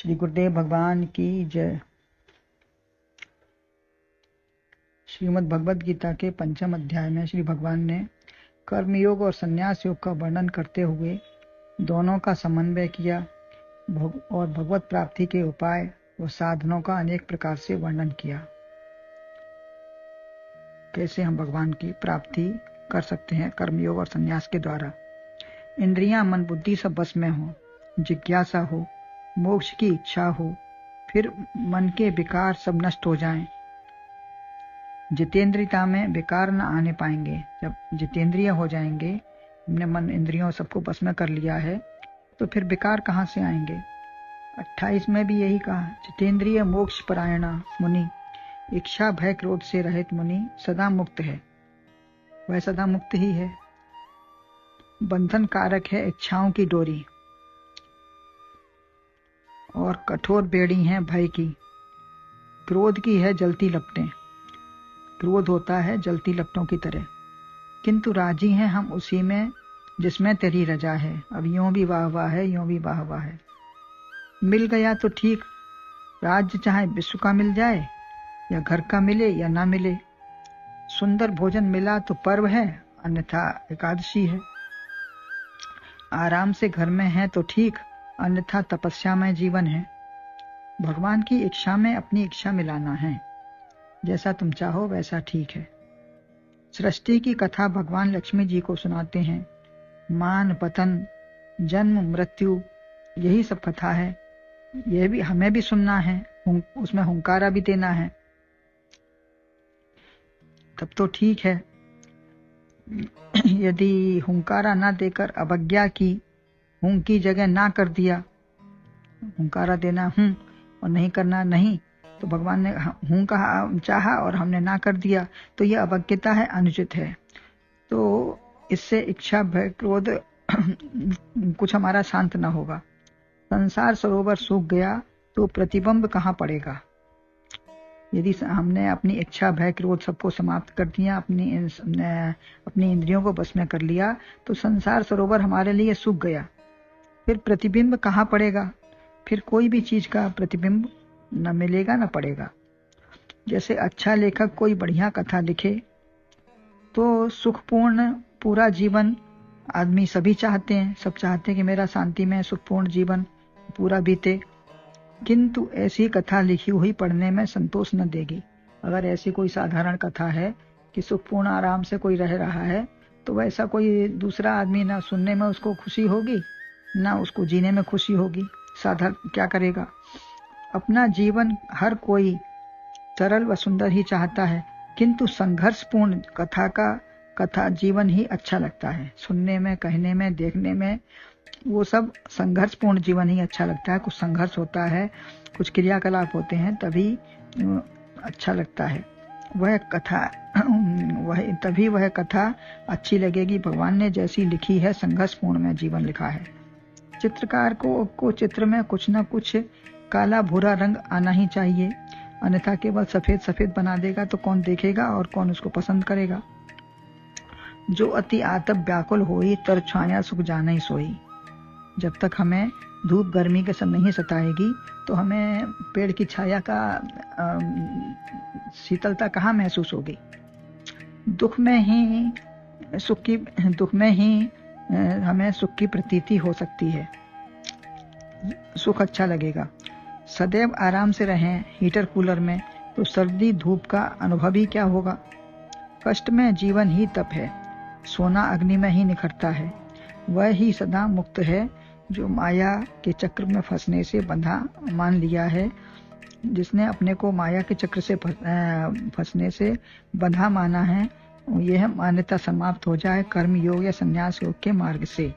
श्री गुरुदेव भगवान की जय। श्रीमद् भगवद गीता के 5वें अध्याय में श्री भगवान ने कर्मयोग और संन्यास योग का वर्णन करते हुए दोनों का समन्वय किया और भगवत प्राप्ति के उपाय व साधनों का अनेक प्रकार से वर्णन किया। कैसे हम भगवान की प्राप्ति कर सकते हैं कर्मयोग और संन्यास के द्वारा। इंद्रियां, मन, बुद्धि सब बस में हो, जिज्ञासा हो, मोक्ष की इच्छा हो, फिर मन के विकार सब नष्ट हो जाएं। जितेंद्रियता में विकार न आने पाएंगे। जब जितेंद्रिय हो जाएंगे, हमने मन इंद्रियों सबको बस में कर लिया है, तो फिर विकार कहाँ से आएंगे। 28 में भी यही कहा, जितेंद्रिय मोक्ष परायणा मुनि, इच्छा भय क्रोध से रहित मुनि सदा मुक्त है। वह सदा मुक्त ही है। बंधन कारक है इच्छाओं की डोरी और कठोर बेड़ी है भय की। क्रोध की है जलती लपटें, क्रोध होता है जलती लपटों की तरह, किंतु राजी हैं हम उसी में जिसमें तेरी रजा है। अब यूं भी वाह वाह है, यूं भी वाह वाह है। मिल गया तो ठीक, राज्य चाहे विश्व का मिल जाए या घर का मिले या ना मिले। सुंदर भोजन मिला तो पर्व है, अन्यथा एकादशी है। आराम से घर में है तो ठीक, अन्यथा तपस्या में जीवन है। भगवान की इच्छा में अपनी इच्छा मिलाना है। जैसा तुम चाहो वैसा ठीक है। सृष्टि की कथा भगवान लक्ष्मी जी को सुनाते हैं। मान पतन, जन्म मृत्यु, यही सब कथा है। यह भी हमें भी सुनना है, उसमें हुंकारा भी देना है, तब तो ठीक है। यदि हुंकारा ना देकर अवज्ञा की, हूं की जगह ना कर दिया, हुंकारा देना हूं और नहीं करना नहीं, तो भगवान ने हूं कहा चाहा और हमने ना कर दिया, तो यह अवज्ञता है, अनुचित है। तो इससे इच्छा भय क्रोध कुछ हमारा शांत ना होगा। संसार सरोवर सूख गया तो प्रतिबिंब कहाँ पड़ेगा। यदि हमने अपनी इच्छा भय क्रोध सबको समाप्त कर दिया, अपनी इंद्रियों को बस में कर लिया, तो संसार सरोवर हमारे लिए सूख गया। फिर प्रतिबिंब कहाँ पड़ेगा। फिर कोई भी चीज का प्रतिबिंब न मिलेगा न पड़ेगा। जैसे अच्छा लेखक कोई बढ़िया कथा लिखे तो सुखपूर्ण पूरा जीवन आदमी सभी चाहते हैं, सब चाहते हैं कि मेरा शांति में सुखपूर्ण जीवन पूरा बीते, किंतु ऐसी कथा लिखी हुई पढ़ने में संतोष न देगी। अगर ऐसी कोई साधारण कथा है कि सुखपूर्ण आराम से कोई रह रहा है, तो वैसा कोई दूसरा आदमी ना सुनने में उसको खुशी होगी, ना उसको जीने में खुशी होगी। साधारण क्या करेगा। अपना जीवन हर कोई सरल व सुंदर ही चाहता है, किंतु संघर्षपूर्ण कथा जीवन ही अच्छा लगता है। सुनने में, कहने में, देखने में, वो सब संघर्षपूर्ण जीवन ही अच्छा लगता है। कुछ संघर्ष होता है, कुछ क्रियाकलाप होते हैं, तभी अच्छा लगता है तभी वह कथा अच्छी लगेगी। भगवान ने जैसी लिखी है, संघर्षपूर्ण में जीवन लिखा है। चित्रकार को चित्र में कुछ न कुछ काला भूरा रंग आना ही चाहिए, अन्यथा केवल सफेद सफेद बना देगा तो कौन देखेगा और कौन उसको पसंद करेगा। जो अति आतप व्याकुल होई, तर छाया सुख जाना ही सोई। जब तक हमें धूप गर्मी के सब नहीं सताएगी, तो हमें पेड़ की छाया का शीतलता कहाँ महसूस होगी। दुख में ही हमें सुख की प्रतीति हो सकती है, सुख अच्छा लगेगा। सदैव आराम से रहें हीटर कूलर में, तो सर्दी धूप का अनुभव ही क्या होगा। कष्ट में जीवन ही तप है, सोना अग्नि में ही निखरता है। वह ही सदा मुक्त है जो माया के चक्र में फंसने से बंधा मान लिया है। जिसने अपने को माया के चक्र से फंसने से बंधा माना है, यह मान्यता समाप्त हो जाए कर्म योग या संन्यास योग के मार्ग से।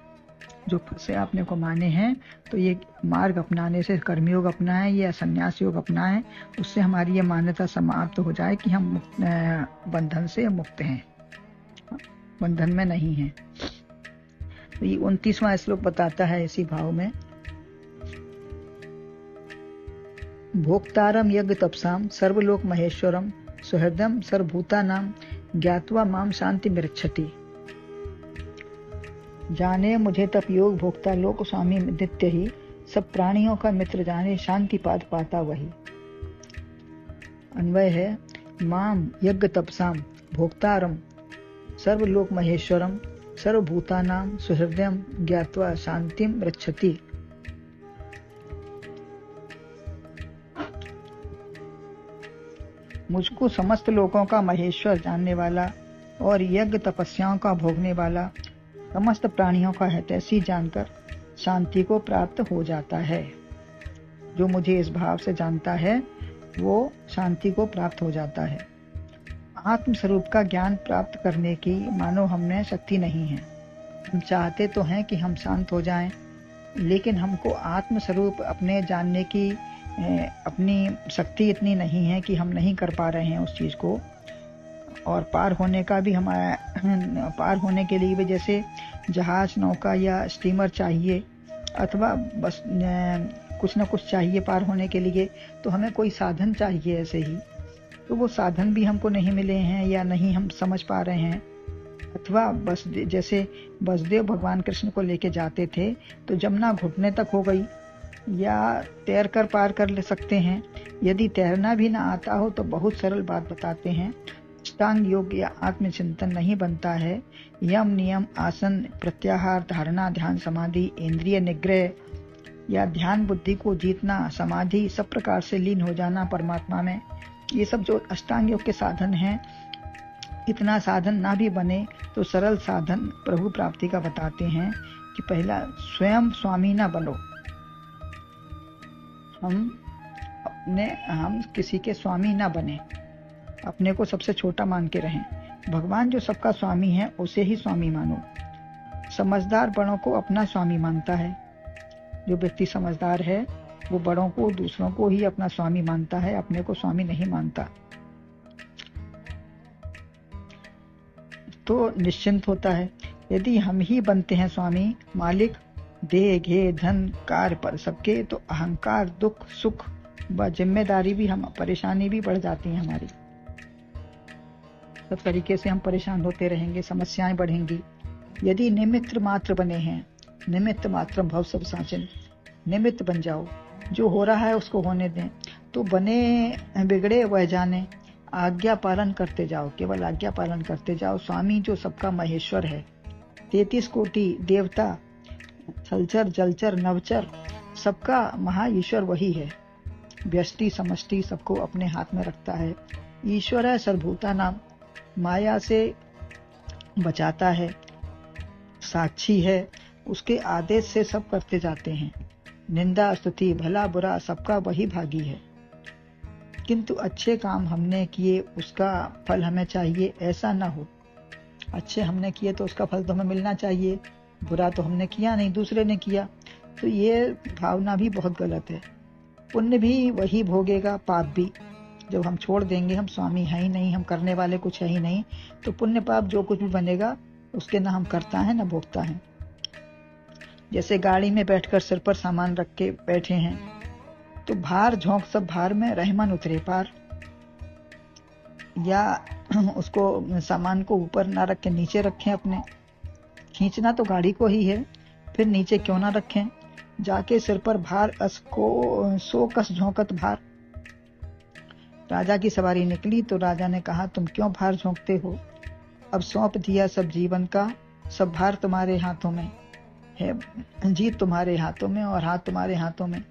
जो फंसे अपने को माने हैं, तो ये मार्ग अपनाने से, कर्मयोग अपनाएं या संन्यास योग अपनाएं, उससे हमारी ये मान्यता समाप्त हो जाए कि हम बंधन से मुक्त हैं, बंधन में नहीं हैं। तो ये 29वां श्लोक बताता है इसी भाव में, भोक्तारम यज्ञ तपसाम सर्वलोक महेश्वरम सुहृदम सर्वभूतानाम ज्ञात्वा माम शांति मृच्छति। जाने मुझे तप योग भोक्ता लोक स्वामी नित्य ही, सब प्राणियों का मित्र जाने, शांति पाद पाता वही। अन्वय है, माम यज्ञ तपसाम भोक्तारम सर्वलोक महेश्वरम सर्वभूतानां सुहृदयम ज्ञात्वा शांतिम रक्षति। मुझको समस्त लोकों का महेश्वर जानने वाला और यज्ञ तपस्याओं का भोगने वाला, समस्त प्राणियों का हितैषी जानकर शांति को प्राप्त हो जाता है। जो मुझे इस भाव से जानता है वो शांति को प्राप्त हो जाता है। आत्म स्वरूप का ज्ञान प्राप्त करने की मानो हमने शक्ति नहीं है। हम चाहते तो हैं कि हम शांत हो जाएं, लेकिन हमको आत्म स्वरूप अपने जानने की अपनी शक्ति इतनी नहीं है कि हम नहीं कर पा रहे हैं उस चीज को। और पार होने का भी हमारा पार होने के लिए भी जैसे जहाज, नौका या स्टीमर चाहिए, अथवा बस कुछ न कुछ चाहिए पार होने के लिए, तो हमें कोई साधन चाहिए ऐसे ही। तो वो साधन भी हमको नहीं मिले हैं या नहीं हम समझ पा रहे हैं। अथवा बस जैसे वसुदेव भगवान कृष्ण को लेके जाते थे तो जमुना घुटने तक हो गई, या तैर कर पार कर ले सकते हैं। यदि तैरना भी ना आता हो तो बहुत सरल बात बताते हैं, अष्टांग योग या आत्मचिंतन नहीं बनता है। यम नियम आसन प्रत्याहार धारणा ध्यान समाधि इंद्रिय निग्रह या ध्यान बुद्धि को जीतना, समाधि सब प्रकार से लीन हो जाना परमात्मा में, ये सब जो अष्टांग योग के साधन हैं, इतना साधन ना भी बने तो सरल साधन प्रभु प्राप्ति का बताते हैं कि पहला स्वयं स्वामी ना बनो। हम किसी के स्वामी ना बने, अपने को सबसे छोटा मान के रहें। भगवान जो सबका स्वामी है उसे ही स्वामी मानो। समझदार बड़ों को अपना स्वामी मानता है। जो व्यक्ति समझदार है वो बड़ों को, दूसरों को ही अपना स्वामी मानता है, अपने को स्वामी नहीं मानता। तो निश्चिंत होता है। यदि हम ही बनते हैं स्वामी, मालिक, देह घे धन कार्य पर सबके, तो अहंकार दुख सुख व जिम्मेदारी भी, हम परेशानी भी बढ़ जाती है हमारी। सब तरीके से हम परेशान होते रहेंगे, समस्याएं बढ़ेंगी। यदि निमित्त मात्र बने हैं, निमित्त मात्र भव सब साचिन, निमित्त बन जाओ, जो हो रहा है उसको होने दें। तो बने बिगड़े वह जाने, आज्ञा पालन करते जाओ, केवल आज्ञा पालन करते जाओ। स्वामी जो सबका महेश्वर है, 33 कोटि देवता, थलचर जलचर नवचर, सबका महा ईश्वर वही है। व्यष्टि समष्टि सबको अपने हाथ में रखता है। ईश्वर है सर्वभूता नाम, माया से बचाता है, साक्षी है, उसके आदेश से सब करते जाते हैं। निंदा स्तुति भला बुरा सबका वही भागी है। किंतु अच्छे काम हमने किए उसका फल हमें चाहिए, ऐसा ना हो। अच्छे हमने किए तो उसका फल तो हमें मिलना चाहिए, बुरा तो हमने किया नहीं, दूसरे ने किया। तो ये भावना भी बहुत गलत है। पुण्य भी वही भोगेगा, पाप भी। जब हम छोड़ देंगे हम स्वामी है ही नहीं, हम करने वाले कुछ है ही नहीं, तो पुण्य पाप जो कुछ भी बनेगा उसके ना हम करता है ना भोगता है। जैसे गाड़ी में बैठकर सिर पर सामान रख के बैठे हैं, तो भार झोंक सब भार में रहमन उतरे पार। या उसको सामान को ऊपर ना रख के नीचे रखें, अपने खींचना तो गाड़ी को ही है, फिर नीचे क्यों ना रखें। जाके सिर पर भार अस को सो कस झोंकत भार। राजा की सवारी निकली तो राजा ने कहा, तुम क्यों भार झोंकते हो? अब सौंप दिया सब जीवन का, सब भार तुम्हारे हाथों में है, जीत तुम्हारे हाथों में और हाथ तुम्हारे हाथों में।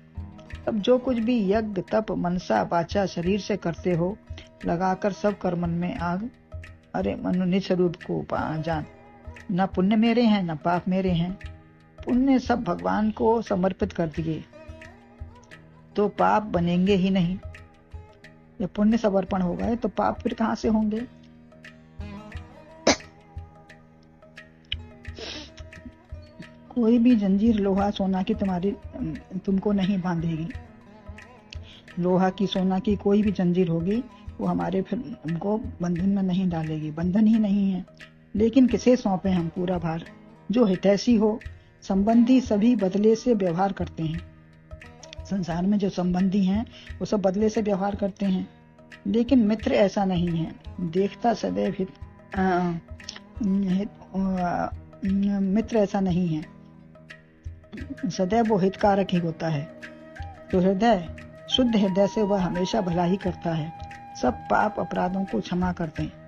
अब जो कुछ भी यज्ञ तप मनसा वाचा शरीर से करते हो, लगाकर सब कर्मन में आग। अरे मनु निज स्वरूप को जान, न पुण्य मेरे हैं न पाप मेरे हैं। पुण्य सब भगवान को समर्पित कर दिए तो पाप बनेंगे ही नहीं। जब पुण्य समर्पण हो गए तो पाप फिर कहां से होंगे? कोई भी जंजीर लोहा सोना की तुमको नहीं बांधेगी। लोहा की सोना की कोई भी जंजीर होगी वो हमारे फिर हमको बंधन में नहीं डालेगी, बंधन ही नहीं है। लेकिन किसे सौंपे हम पूरा भार? जो हितैषी हो। संबंधी सभी बदले से व्यवहार करते हैं। संसार में जो संबंधी हैं वो सब बदले से व्यवहार करते हैं, लेकिन मित्र ऐसा नहीं है। देखता सदैव हित, मित्र ऐसा नहीं है। सदैव वो हितकारक ही होता है। तो हृदय शुद्ध हृदय से वह हमेशा भला ही करता है, सब पाप अपराधों को क्षमा करते हैं।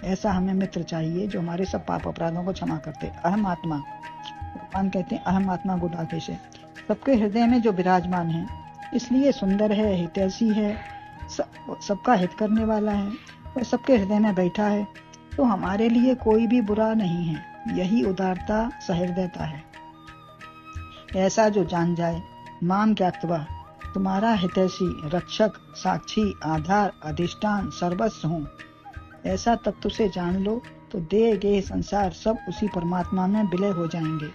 ऐसा हमें मित्र चाहिए जो हमारे सब पाप अपराधों को क्षमा करते। अहम आत्मा, भगवान कहते हैं अहम आत्मा गुणाकेश है, सबके हृदय में जो विराजमान है, इसलिए सुंदर है, हितैषी है, सबका हित करने वाला है, वह सबके हृदय में बैठा है, तो हमारे लिए कोई भी बुरा नहीं है। यही उदारता सहृदयता है। ऐसा जो जान जाए, माम ज्ञात्वा, तुम्हारा हितैषी, रक्षक, साक्षी, आधार, अधिष्ठान, सर्वस्व हूँ, ऐसा तत्व से जान लो तो देह गेह संसार सब उसी परमात्मा में विलय हो जाएंगे।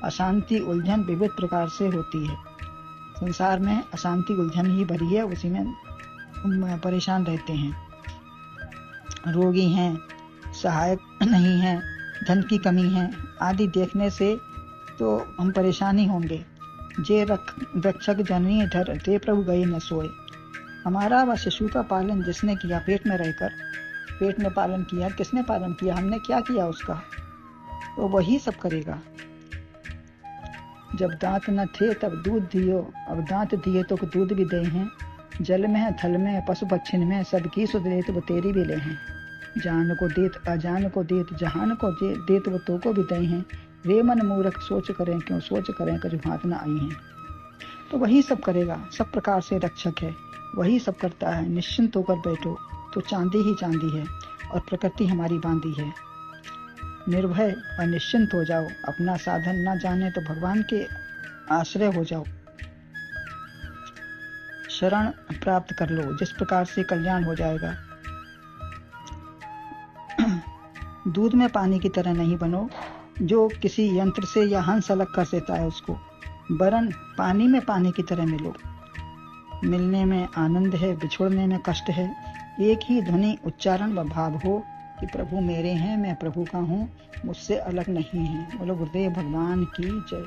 अशांति उलझन विविध प्रकार से होती है, संसार में अशांति उलझन ही भरी है, उसी में परेशान रहते हैं, रोगी हैं, सहायक नहीं हैं, धन की कमी है आदि देखने से तो हम परेशान ही होंगे। जे रक्षक जननी धर ते प्रभु गए न सोए। हमारा व शिशु का पालन जिसने किया, पेट में रहकर, पेट में पालन किया, किसने पालन किया, हमने क्या किया उसका, तो वही सब करेगा। जब दांत न थे तब दूध दियो, अब दांत दिए तो दूध भी दे हैं। जल में थल में पशु पक्षिन में सबकी सुध देत वो तेरी भी ले हैं। जान को देत अजान को देत जहान को देत वो तो को भी दे हैं। वे मन मूर्ख सोच करें क्यों, सोच करें कजु हाथ न आई हैं। तो वही सब करेगा, सब प्रकार से रक्षक है, वही सब करता है। निश्चिंत होकर बैठो तो चांदी ही चांदी है और प्रकृति हमारी बांधी है। निर्भय और निश्चिंत हो जाओ, अपना साधन न जाने तो भगवान के आश्रय हो जाओ, शरण प्राप्त कर लो, जिस प्रकार से कल्याण हो जाएगा। दूध में पानी की तरह नहीं बनो, जो किसी यंत्र से या हंस अलग कर देता है उसको, वरन पानी में पानी की तरह मिलो। मिलने में आनंद है, बिछुड़ने में कष्ट है। एक ही ध्वनि उच्चारण व भाव हो कि प्रभु मेरे हैं, मैं प्रभु का हूँ, मुझसे अलग नहीं है। बोलो गुरुदेव भगवान की जय।